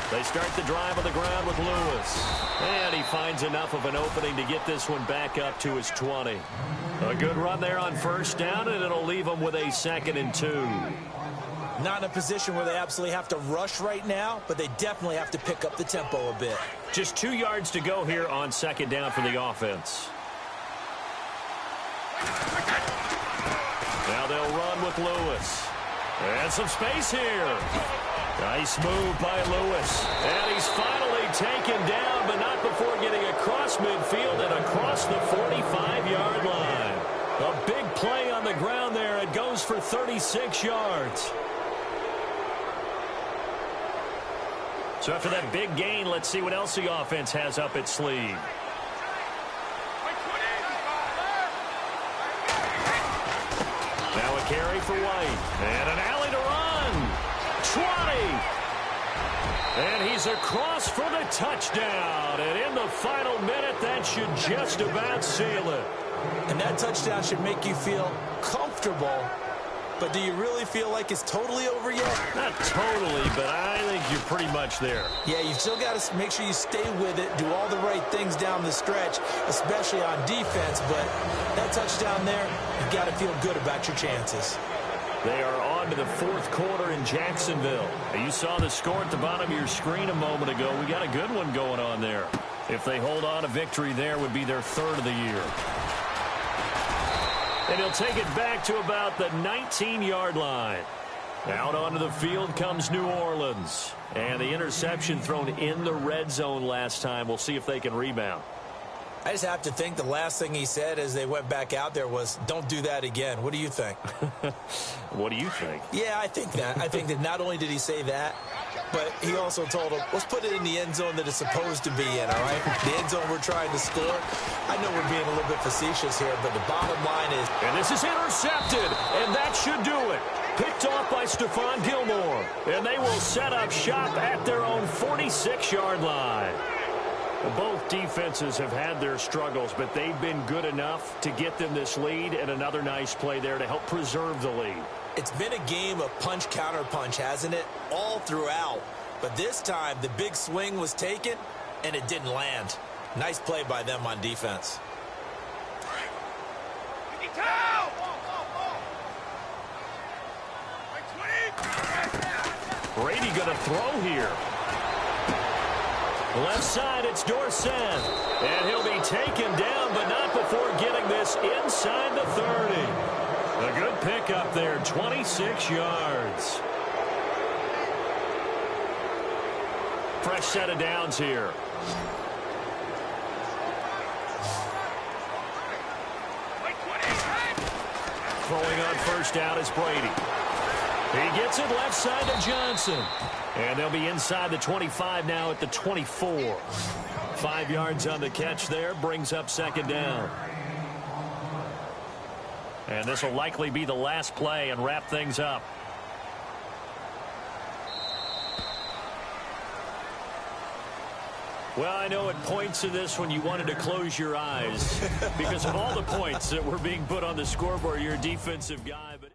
They start the drive on the ground with Lewis. And he finds enough of an opening to get this one back up to his 20. A good run there on first down, and it'll leave them with a 2nd and 2. Not in a position where they absolutely have to rush right now, but they definitely have to pick up the tempo a bit. Just 2 yards to go here on second down for the offense. Now they'll run with Lewis. And some space here. Nice move by Lewis. And he's finally taken down, but not before getting across midfield and across the 45-yard line. A big play on the ground there. It goes for 36 yards. So after that big gain, let's see what else the offense has up its sleeve. Now a carry for White. And an alley to run. 20. And he's across for the touchdown. And in the final minute, that should just about seal it. And that touchdown should make you feel comfortable. But do you really feel like it's totally over yet? Not totally, but I think you're pretty much there. Yeah, you've still got to make sure you stay with it, do all the right things down the stretch, especially on defense. But that touchdown there, you've got to feel good about your chances. They are on to the 4th quarter in Jacksonville. You saw the score at the bottom of your screen a moment ago. We got a good one going on there. If they hold on, a victory there would be their 3rd of the year. And he'll take it back to about the 19-yard line. Out onto the field comes New Orleans. And the interception thrown in the red zone last time. We'll see if they can rebound. I just have to think the last thing he said as they went back out there was, don't do that again. What do you think? What do you think? Yeah, I think that. I think that not only did he say that, but he also told him, let's put it in the end zone that it's supposed to be in, all right? The end zone we're trying to score. I know we're being a little bit facetious here, but the bottom line is... And This is intercepted, and that should do it. Picked off by Stephon Gilmore, and they will set up shop at their own 46-yard line. Both defenses have had their struggles, but they've been good enough to get them this lead, and another nice play there to help preserve the lead. It's been a game of punch-counter-punch, hasn't it? All throughout. But this time, the big swing was taken, and it didn't land. Nice play by them on defense. Brady going to throw here. Left side, it's Dorsett. And he'll be taken down, but not before getting this inside the 30. A good pickup there, 26 yards. Fresh set of downs here. Throwing on first down is Brady. He gets it left side to Johnson. And they'll be inside the 25 now at the 24. 5 yards on the catch there, brings up second down. And this will likely be the last play and wrap things up. Well, I know at points in this when you wanted to close your eyes because of all the points that were being put on the scoreboard. You're a defensive guy, but